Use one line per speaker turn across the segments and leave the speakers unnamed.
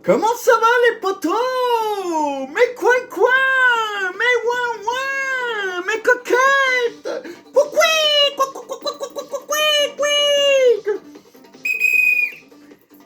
Comment ça va les potos? Mes coins, mes ouin, mes coquettes. Coucouic, coucouic.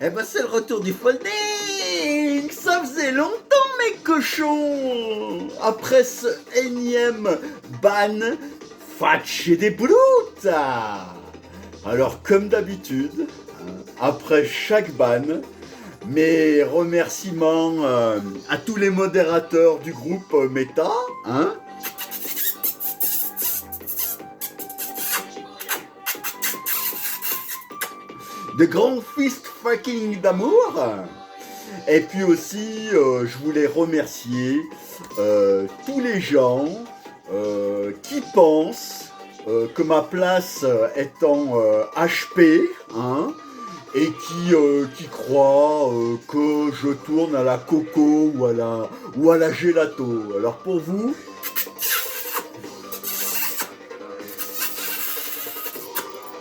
Eh ben c'est le retour du folding. Ça faisait longtemps mes cochons. Après ce énième ban, fatché des bouloutes. Alors comme d'habitude, après chaque ban, mes remerciements à tous les modérateurs du groupe Meta, hein. De grands fist fucking d'amour. Et puis aussi, je voulais remercier tous les gens qui pensent que ma place étant HP, hein, et qui croient que je tourne à la coco ou à la gelato. Alors pour vous,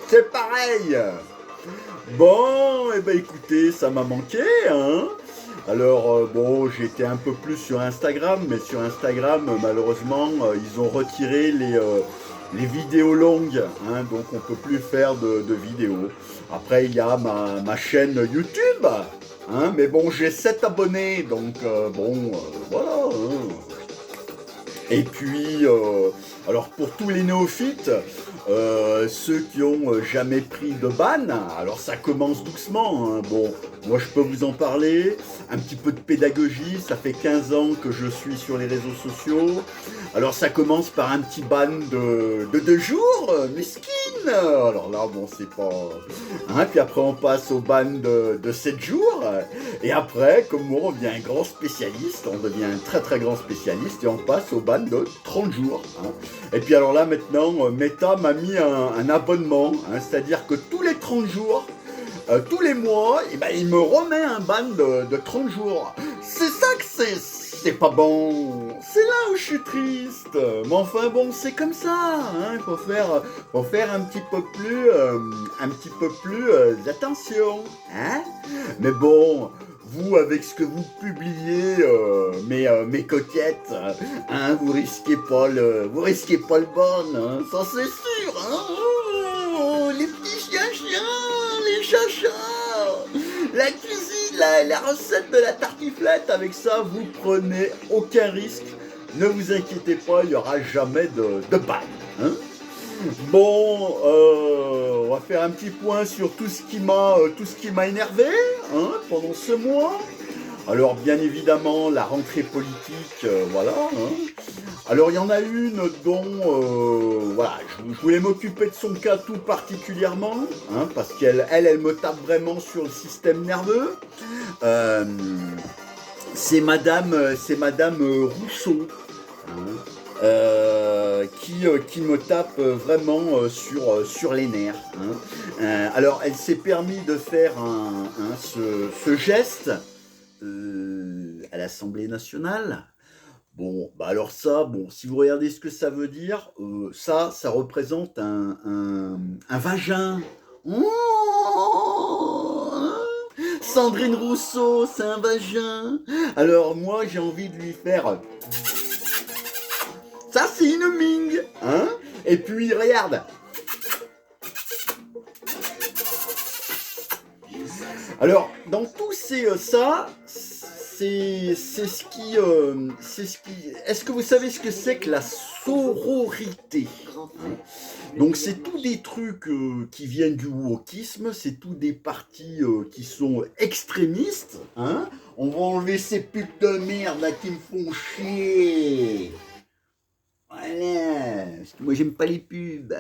c'est pareil. Bon, et ben écoutez, ça m'a manqué, hein. Alors bon, j'étais un peu plus sur Instagram, mais sur Instagram, malheureusement, ils ont retiré les vidéos longues, hein, donc on peut plus faire de vidéos. Après, il y a ma chaîne YouTube, hein, mais bon, j'ai 7 abonnés, donc voilà. Hein. Et puis, alors pour tous les néophytes, ceux qui ont jamais pris de ban, alors ça commence doucement, hein. Bon, moi je peux vous en parler, un petit peu de pédagogie, ça fait 15 ans que je suis sur les réseaux sociaux. Alors ça commence par un petit ban de 2 jours, mesquine. Alors là, bon, c'est pas... Hein, puis après on passe au ban de 7 jours, et après, comme on devient un grand spécialiste, on devient un très très grand spécialiste, et on passe au ban de 30 jours. Hein. Et puis alors là maintenant, Meta m'a mis un abonnement, hein, c'est-à-dire que tous les 30 jours, tous les mois, et ben, il me remet un ban de 30 jours. C'est ça que c'est pas bon. C'est là où je suis triste. Mais enfin bon, c'est comme ça. Hein. Faut faire un petit peu plus attention. Hein. Mais bon, vous, avec ce que vous publiez, mes coquettes, hein, vous risquez pas le bon, hein, ça c'est sûr, hein. Oh, les petits chiens, les chachas, la cuisine, la recette de la tartiflette, avec ça, vous prenez aucun risque. Ne vous inquiétez pas, il n'y aura jamais de ban, hein. Bon, on va faire un petit point sur tout ce qui m'a énervé, hein, pendant ce mois. Alors bien évidemment la rentrée politique, voilà. Hein. Alors il y en a une dont voilà, je voulais m'occuper de son cas tout particulièrement, hein, parce qu'elle me tape vraiment sur le système nerveux. C'est Madame Rousseau. Hein. Qui me tape vraiment sur les nerfs. Hein. Alors, elle s'est permis de faire ce geste à l'Assemblée nationale. Bon, bah alors ça, bon, si vous regardez ce que ça veut dire, ça représente un vagin. Oh, Sandrine Rousseau, c'est un vagin. Alors moi, j'ai envie de lui faire... Ça, c'est une Ming, hein. Et puis, regarde. Alors, dans tous ces... c'est ce qui... Est-ce que vous savez ce que c'est que la sororité, hein. Donc, c'est tous des trucs qui viennent du wokisme, c'est tous des partis qui sont extrémistes, hein. On va enlever ces putes de merde là qui me font chier. Voilà, parce que moi j'aime pas les pubs.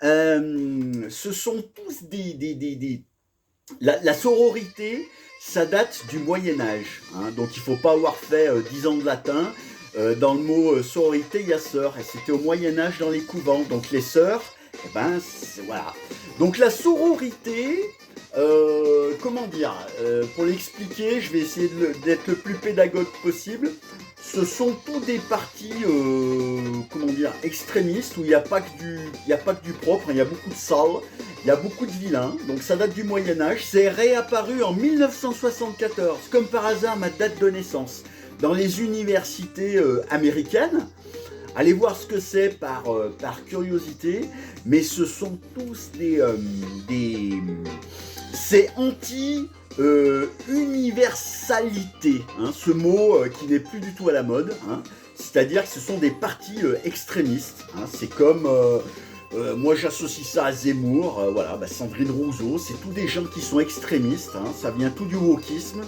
Ce sont tous la sororité, ça date du Moyen-Âge. Hein, donc il faut pas avoir fait 10 ans de latin. Dans le mot sororité, il y a sœur. Et c'était au Moyen-Âge dans les couvents. Donc les sœurs, eh ben, voilà. Donc la sororité, comment dire, pour l'expliquer, je vais essayer d'être le plus pédagogue possible. Ce sont tous des partis, comment dire, extrémistes où il n'y a pas que du propre, il y a beaucoup de sale. Il y a beaucoup de vilains, donc ça date du Moyen-Âge. C'est réapparu en 1974, comme par hasard ma date de naissance, dans les universités américaines. Allez voir ce que c'est par curiosité, mais ce sont tous c'est anti-universalité, hein, ce mot qui n'est plus du tout à la mode, hein, c'est-à-dire que ce sont des partis extrémistes, hein, c'est comme, moi j'associe ça à Zemmour, voilà, Sandrine Rousseau, c'est tous des gens qui sont extrémistes, hein, ça vient tout du wokisme,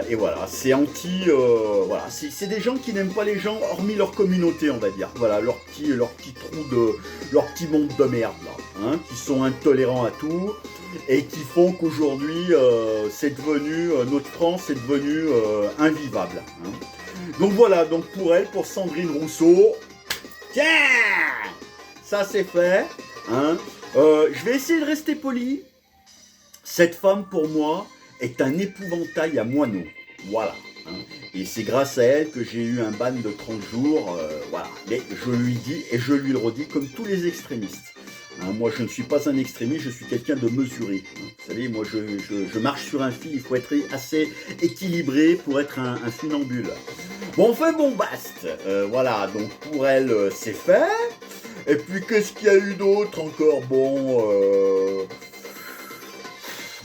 et voilà, c'est voilà, c'est des gens qui n'aiment pas les gens hormis leur communauté, on va dire. Voilà, leur petit monde de merde là, hein, qui sont intolérants à tout et qui font qu'aujourd'hui c'est devenu notre France est devenue invivable. Hein. Donc voilà, donc pour Sandrine Rousseau, tiens, ça c'est fait. Hein. Je vais essayer de rester poli. Cette femme pour moi est un épouvantail à moineaux. Voilà. Hein. Et c'est grâce à elle que j'ai eu un ban de 30 jours. Voilà. Mais je lui dis et je lui le redis comme tous les extrémistes. Hein, moi, je ne suis pas un extrémiste, je suis quelqu'un de mesuré. Hein. Vous savez, moi, je marche sur un fil. Il faut être assez équilibré pour être un funambule. Bon, enfin, bon, basta. Voilà. Donc, pour elle, c'est fait. Et puis, qu'est-ce qu'il y a eu d'autre encore? Bon...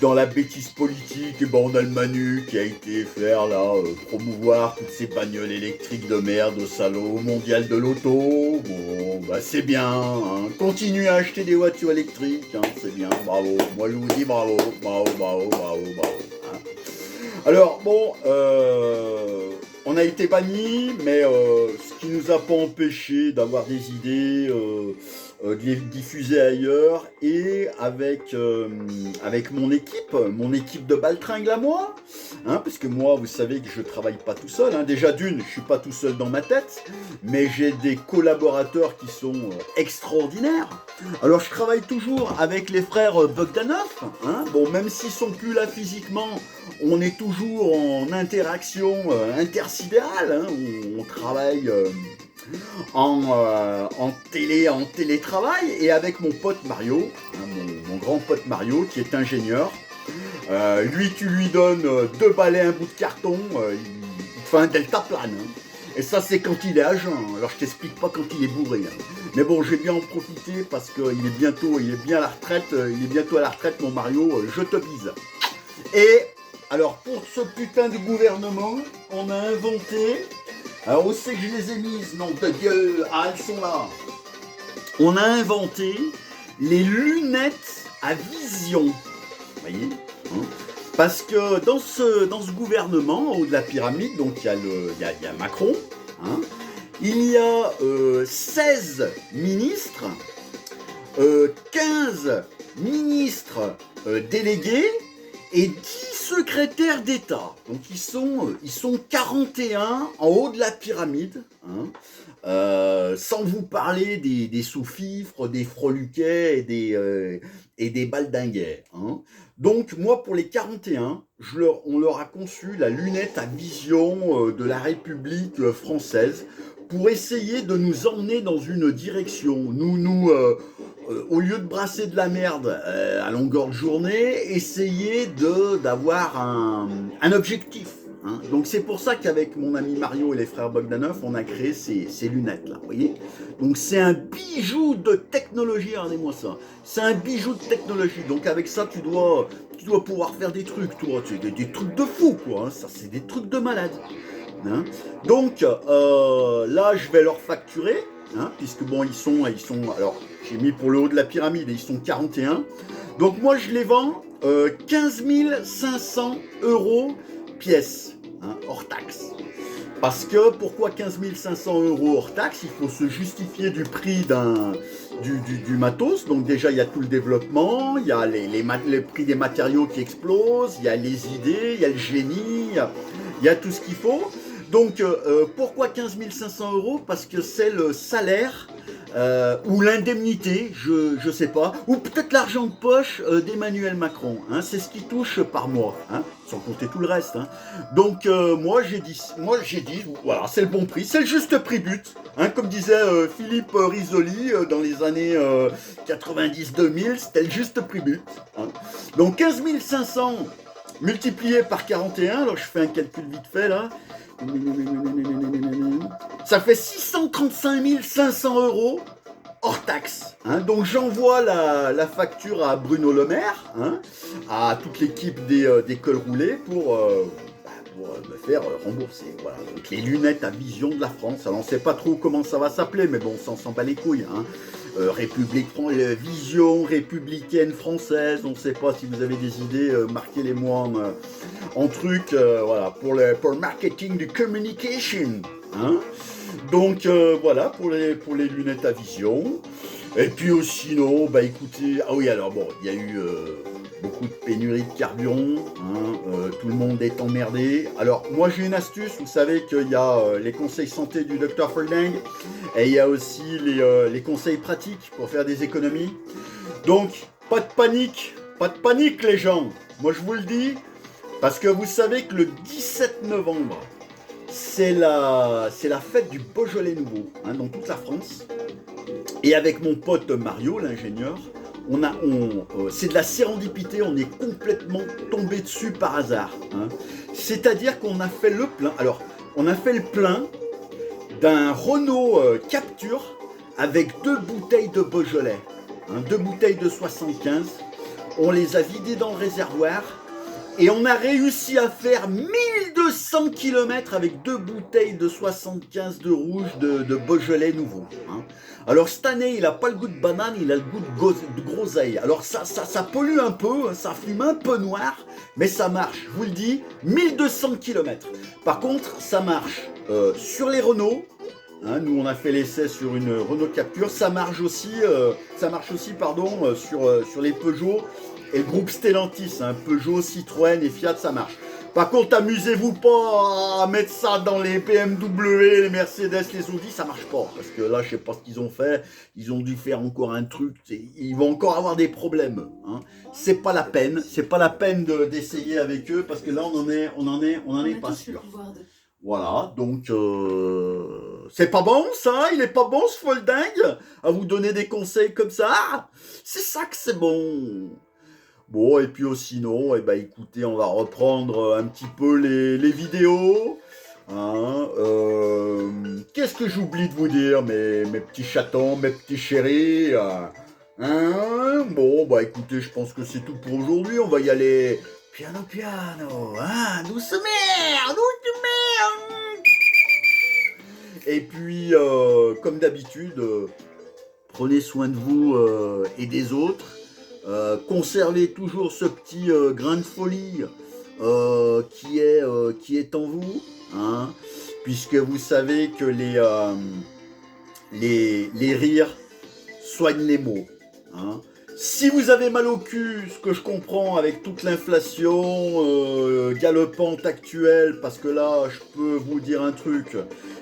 dans la bêtise politique, on a le Manu qui a été faire là, promouvoir toutes ces bagnoles électriques de merde au salon mondial de l'auto. Bon, c'est bien, hein. Continuez à acheter des voitures électriques, hein, c'est bien, bravo. Moi je vous dis bravo, bravo, bravo, bravo, bravo. Hein. Alors bon, on a été bannis, mais ce qui nous a pas empêché d'avoir des idées, de les diffuser ailleurs, et avec mon équipe de baltringue à moi, hein, parce que moi, vous savez que je travaille pas tout seul, hein. Déjà d'une, je suis pas tout seul dans ma tête, mais j'ai des collaborateurs qui sont extraordinaires. Alors je travaille toujours avec les frères Bogdanov, hein. Bon, même s'ils sont plus là physiquement, on est toujours en interaction intersidérale, hein. On travaille en télétravail, et avec mon pote Mario, hein, mon grand pote Mario qui est ingénieur. Lui, tu lui donnes 2 balais, un bout de carton, il te fait un deltaplane. Hein. Et ça, c'est quand il est à jeun. Alors, je t'explique pas quand il est bourré. Hein. Mais bon, je vais bien en profiter parce qu'il est bientôt, il est bien à la retraite. Il est bientôt à la retraite, mon Mario. Je te bise. Et alors, pour ce putain de gouvernement, on a inventé. Alors, où c'est que je les ai mises? Non, de gueule. Ah, elles sont là. On a inventé les lunettes à vision. Vous voyez, hein? Parce que dans ce gouvernement, en haut de la pyramide, donc il y a Macron, hein, il y a 16 ministres, 15 ministres délégués et 10 secrétaires d'État. Donc ils sont 41 en haut de la pyramide, hein, sans vous parler des sous-fifres, des freluquets et des baldinguets. Hein. Donc moi, pour les 41, on leur a conçu la lunette à vision de la République française pour essayer de nous emmener dans une direction. Nous au lieu de brasser de la merde à longueur de journée, essayer d'avoir un objectif. Hein. Donc c'est pour ça qu'avec mon ami Mario et les frères Bogdanov, on a créé ces lunettes là, vous voyez. Donc c'est un bijou de technologie, regardez-moi ça. C'est un bijou de technologie. Donc avec ça, tu dois pouvoir faire des trucs, toi, des trucs de fou, quoi. Hein. Ça, c'est des trucs de malade. Hein. Donc là, je vais leur facturer, hein, puisque bon, ils sont. Alors, j'ai mis pour le haut de la pyramide et ils sont 41. Donc moi, je les vends 15 500 € pièce. Hein, hors taxe. Parce que, pourquoi 15 500 € hors taxe? Il faut se justifier du prix du matos. Donc déjà, il y a tout le développement, il y a les prix des matériaux qui explosent, il y a les idées, il y a le génie, il y a tout ce qu'il faut. Donc, pourquoi 15 500 €? Parce que c'est le salaire ou l'indemnité, je sais pas, ou peut-être l'argent de poche d'Emmanuel Macron. Hein, c'est ce qui touche par mois, hein, sans compter tout le reste. Hein. Donc moi j'ai dit, voilà, c'est le bon prix, c'est le juste prix but. Hein, comme disait Philippe Risoli dans les années 90-2000, c'était le juste prix but. Hein. Donc 15 500 multiplié par 41, alors je fais un calcul vite fait là. Ça fait 635 500 euros hors taxe. Hein. Donc j'envoie la facture à Bruno Le Maire, hein, à toute l'équipe des cols roulés pour me faire rembourser. Voilà. Donc les lunettes à vision de la France. Alors on ne sait pas trop comment ça va s'appeler, mais bon, on s'en bat les couilles. Hein. Vision républicaine française, on ne sait pas si vous avez des idées, marquez-les-moi en truc, voilà, pour le marketing du communication. Hein. Donc voilà, pour les lunettes à vision. Et puis sinon, bah écoutez, ah oui, alors bon, il y a eu beaucoup de pénuries de carburant, hein, tout le monde est emmerdé. Alors moi j'ai une astuce, vous savez qu'il y a les conseils santé du Dr Folding et il y a aussi les conseils pratiques pour faire des économies. Donc pas de panique les gens, moi je vous le dis, parce que vous savez que le 17 novembre, c'est la fête du Beaujolais nouveau, hein, dans toute la France. Et avec mon pote Mario, l'ingénieur, c'est de la sérendipité, on est complètement tombé dessus par hasard. Hein. C'est-à-dire qu'on a fait le plein. Alors, on a fait le plein d'un Renault Capture avec 2 bouteilles de Beaujolais. Hein, 2 bouteilles de 75. On les a vidées dans le réservoir. Et on a réussi à faire 1200 km avec 2 bouteilles de 75 de rouge de Beaujolais nouveau. Hein. Alors cette année, il n'a pas le goût de banane, il a le goût de groseille. Alors ça pollue un peu, ça fume un peu noir, mais ça marche. Je vous le dis, 1200 km. Par contre, ça marche sur les Renault. Hein, nous, on a fait l'essai sur une Renault Capture. Ça marche aussi, sur les Peugeot. Et le groupe Stellantis, hein, Peugeot, Citroën et Fiat, ça marche. Par contre, amusez-vous pas à mettre ça dans les BMW, les Mercedes, les Audi, ça marche pas. Parce que là, je sais pas ce qu'ils ont fait. Ils ont dû faire encore un truc. Ils vont encore avoir des problèmes. Hein. C'est pas la peine. C'est pas la peine d'essayer avec eux parce que là, on en est pas sûr. Voilà, donc c'est pas bon ça, il est pas bon ce folding à vous donner des conseils comme ça. C'est ça que c'est bon. Bon, et puis sinon, eh ben, écoutez, on va reprendre un petit peu les vidéos. Hein, qu'est-ce que j'oublie de vous dire, mes petits chatons, mes petits chéris. Hein, bon, bah écoutez, je pense que c'est tout pour aujourd'hui. On va y aller piano, hein, doucement. Et puis, comme d'habitude, prenez soin de vous et des autres. Conservez toujours ce petit grain de folie qui est en vous, hein, puisque vous savez que les rires soignent les maux. Hein. Si vous avez mal au cul, ce que je comprends avec toute l'inflation galopante actuelle, parce que là, je peux vous dire un truc,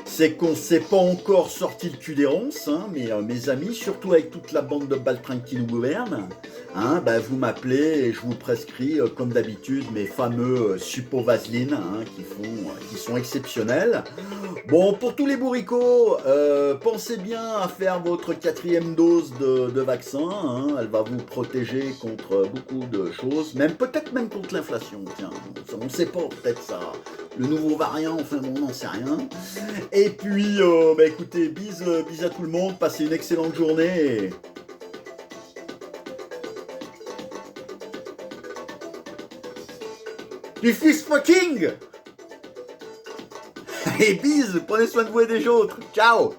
c'est qu'on ne s'est pas encore sorti le cul des ronces, hein, mes amis, surtout avec toute la bande de baltringues qui nous gouverne. Hein, bah, vous m'appelez et je vous prescris, comme d'habitude, mes fameux suppo vaseline, hein, qui sont exceptionnels. Bon, pour tous les bourricots, pensez bien à faire votre 4e dose de vaccin. Hein, elle va vous protéger contre beaucoup de choses, peut-être même contre l'inflation. Tiens, on ne sait pas, peut-être ça. Le nouveau variant, enfin bon, on n'en sait rien. Et puis, bah, écoutez, bis à tout le monde, passez une excellente journée. Du fist fucking. Et bis, prenez soin de vous et des autres. Ciao.